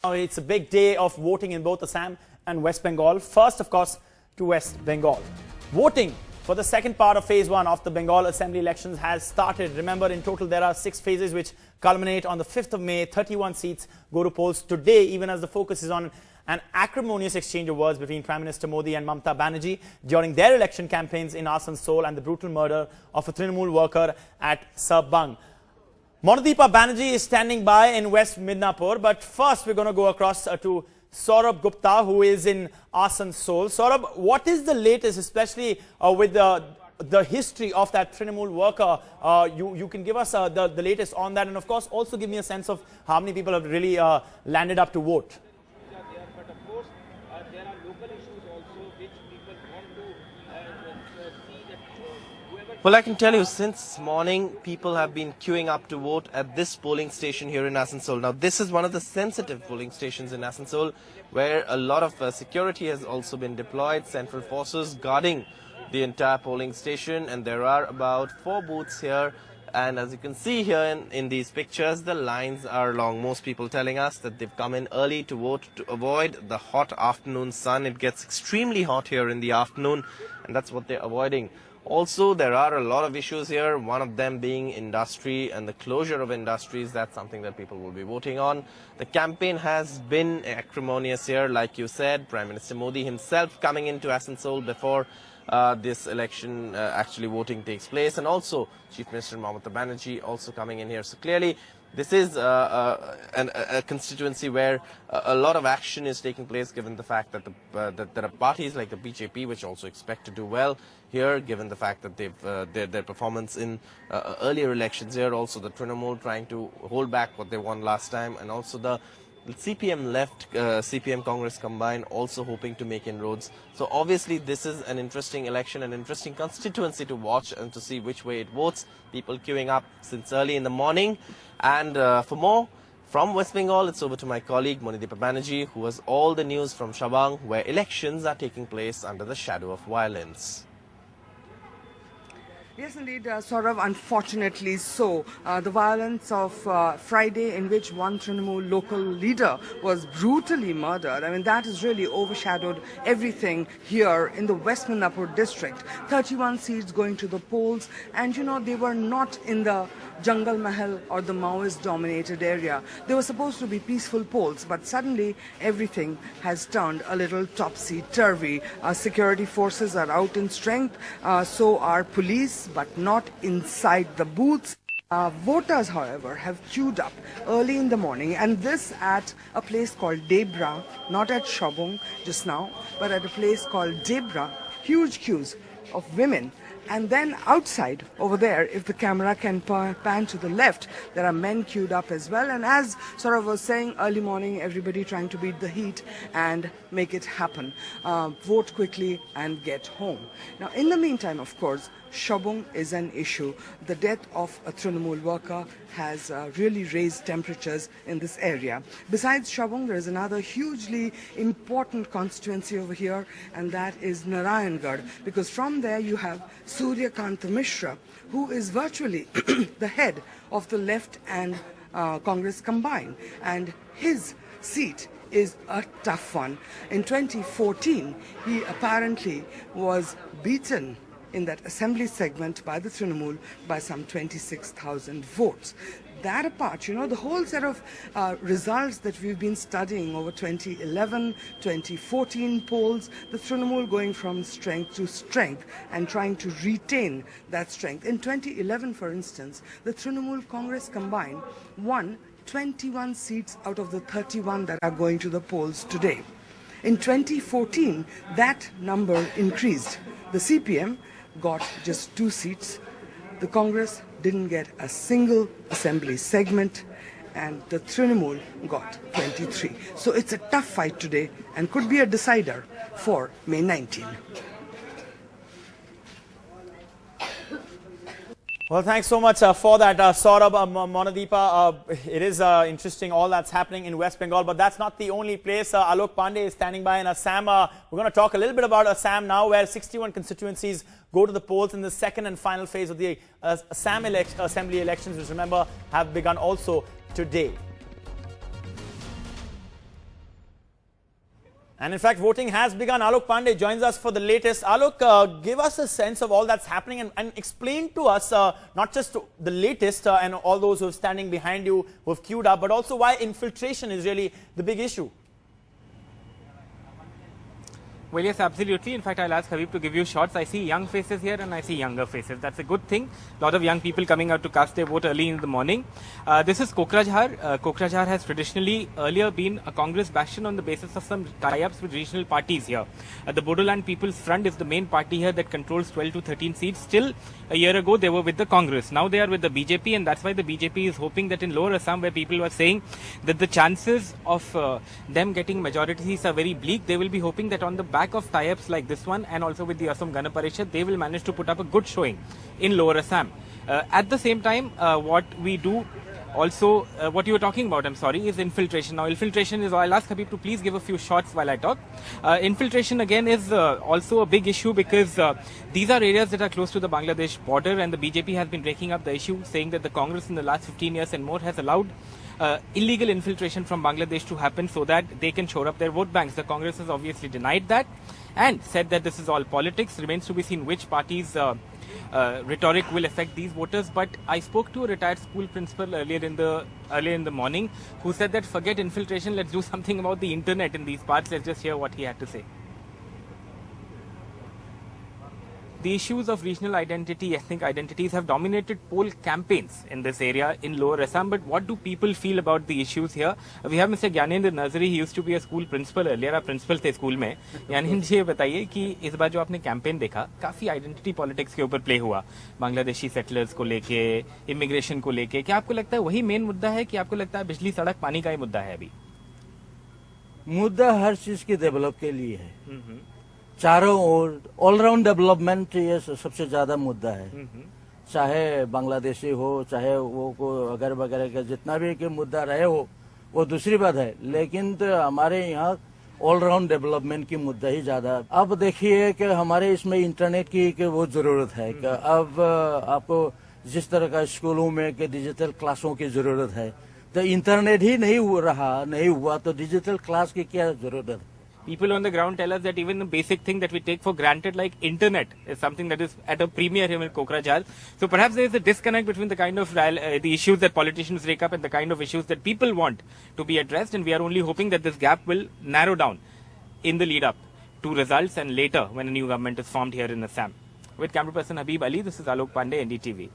It's a big day of voting in both Assam and West Bengal. First, of course, to West Bengal. Voting for the second part of phase 1 of the Bengal Assembly elections has started. Remember, in total, there are 6 phases which culminate on the 5th of May. 31 seats go to polls today, even as the focus is on an acrimonious exchange of words between Prime Minister Modi and Mamata Banerjee during their election campaigns in Asansol and the brutal murder of a Trinamool worker at Sabang. Mamata Banerjee is standing by in West Midnapur, but first we're going to go across to Saurabh Gupta, who is in Asansol. Saurabh, what is the latest, especially with the history of that Trinamool worker? You can give us the latest on that, and of course also give me a sense of how many people have really landed up to vote. But of course, there are local issues also which people want to see that whoever... Well, I can tell you, since morning, people have been queuing up to vote at this polling station here in Asansol. Now, this is one of the sensitive polling stations in Asansol, where a lot of security has also been deployed, central forces guarding the entire polling station, and there are about 4 booths here. And as you can see here in these pictures, the lines are long. Most people telling us that they've come in early to vote to avoid the hot afternoon sun. It gets extremely hot here in the afternoon, and that's what they're avoiding. Also, there are a lot of issues here, one of them being industry and the closure of industries. That's something that people will be voting on. The campaign has been acrimonious here, like you said. Prime Minister Modi himself coming into Asansol before this election actually voting takes place, and also Chief Minister Mamata Banerjee also coming in here. So clearly this is a constituency where a lot of action is taking place, given the fact that, that there are parties like the BJP which also expect to do well here, given the fact that they've their performance in earlier elections here. Also the Trinamool trying to hold back what they won last time, and also the CPM left, CPM Congress combined, also hoping to make inroads. So obviously this is an interesting election, an interesting constituency to watch and to see which way it votes. People queuing up since early in the morning. And for more from West Bengal, it's over to my colleague Mamata Banerjee, who has all the news from Sabang, where elections are taking place under the shadow of violence. Yes, indeed, Saurav, unfortunately so. The violence of Friday, in which one Trinamool local leader was brutally murdered, I mean, that has really overshadowed everything here in the West Midnapur district. 31 seats going to the polls, and you know, they were not in the Jungle Mahal or the Maoist-dominated area. They were supposed to be peaceful polls, but suddenly everything has turned a little topsy-turvy. Security forces are out in strength, so are police, but not inside the booths. Voters, however, have queued up early in the morning, and this at a place called Debra, not at Sabang just now, but at a place called Debra. Huge queues of women. And then outside, over there, if the camera can pan to the left, there are men queued up as well. And as Saurav was saying, early morning, everybody trying to beat the heat and make it happen. Vote quickly and get home. Now, in the meantime, of course, Sabang is an issue. The death of a Trinamool worker has really raised temperatures in this area. Besides Sabang, there is another hugely important constituency over here, and that is Narayangarh, because from there you have Surya Kanta Mishra, who is virtually the head of the left and Congress combined, and his seat is a tough one. In 2014, he apparently was beaten in that assembly segment by the Trinamool by some 26,000 votes. That apart, you know, the whole set of results that we've been studying over 2011, 2014 polls, the Trinamool going from strength to strength and trying to retain that strength. In 2011, for instance, the Trinamool Congress combined won 21 seats out of the 31 that are going to the polls today. In 2014, that number increased. The CPM got just 2 seats. The Congress didn't get a single assembly segment, and the Trinamool got 23. So it's a tough fight today and could be a decider for May 19. Well, thanks so much for that, Saurabh, Mamata. It is interesting all that's happening in West Bengal, but that's not the only place. Alok Pandey is standing by in Assam. We're going to talk a little bit about Assam now, where 61 constituencies go to the polls in the second and final phase of the Assam Assembly elections, which, remember, have begun also today. And in fact, voting has begun. Alok Pandey joins us for the latest. Alok, give us a sense of all that's happening and explain to us not just the latest and all those who are standing behind you who have queued up, but also why infiltration is really the big issue. Well, yes, absolutely. In fact, I'll ask Habib to give you shots. I see young faces here and I see younger faces. That's a good thing. A lot of young people coming out to cast their vote early in the morning. This is Kokrajhar. Kokrajhar has traditionally earlier been a Congress bastion on the basis of some tie-ups with regional parties here. The Bodoland People's Front is the main party here that controls 12 to 13 seats. Still, a year ago, they were with the Congress. Now they are with the BJP, and that's why the BJP is hoping that in Lower Assam, where people were saying that the chances of them getting majority seats are very bleak, they will be hoping that on the back of tie-ups like this one and also with the Assam Gana Parishad, they will manage to put up a good showing in Lower Assam. At the same time, what we do also, what you were talking about, I'm sorry, is infiltration. Now, infiltration is, I'll ask Habib to please give a few shots while I talk. Infiltration again is also a big issue because these are areas that are close to the Bangladesh border, and the BJP has been breaking up the issue, saying that the Congress in the last 15 years and more has allowed illegal infiltration from Bangladesh to happen so that they can shore up their vote banks. The Congress has obviously denied that and said that this is all politics. Remains to be seen which parties' rhetoric will affect these voters. But I spoke to a retired school principal earlier in the morning who said that forget infiltration, let's do something about the internet in these parts. Let's just hear what he had to say. The issues of regional identity, ethnic identities have dominated poll campaigns in this area in Lower Assam. But what do people feel about the issues here? We have Mr. Gyanendra Nazari. He used to be a school principal earlier. आप principal थे school में. ज्ञानेंद्र जी, ये बताइए कि इस बार जो आपने campaign देखा, काफी आइडेंटिटी पॉलिटिक्स के ऊपर प्ले हुआ, बांग्लादेशी सेटलर्स को लेके, इमिग्रेशन को लेके. क्या आपको लगता है वही मेन मुद्दा है कि आपको लगता है बिजली, सड़क, पानी का ही मुद्दा है अभी? मुद्दा हर चीज के डेवलप के लिए है. चारों ओर ऑलराउंड डेवलपमेंट ये सबसे ज्यादा मुद्दा है. चाहे बांग्लादेशी हो, चाहे वो को अगर वगैरह का जितना भी के मुद्दा रहे हो, वो दूसरी बात है. लेकिन तो हमारे यहाँ ऑलराउंड डेवलपमेंट की मुद्दा ही ज्यादा. अब देखिए कि हमारे इसमें इंटरनेट की वो जरूरत है कि अब आपको जिस तरह का स्कूलों में के डिजिटल क्लासों की जरूरत है, तो इंटरनेट ही नहीं हुआ तो डिजिटल क्लास की क्या जरूरत है. People on the ground tell us that even the basic thing that we take for granted, like internet, is something that is at a premiere here in Kokrajhar. So perhaps there is a disconnect between the kind of the issues that politicians rake up and the kind of issues that people want to be addressed. And we are only hoping that this gap will narrow down in the lead up to results and later when a new government is formed here in Assam. With camera person Habib Ali, this is Alok Pandey, NDTV.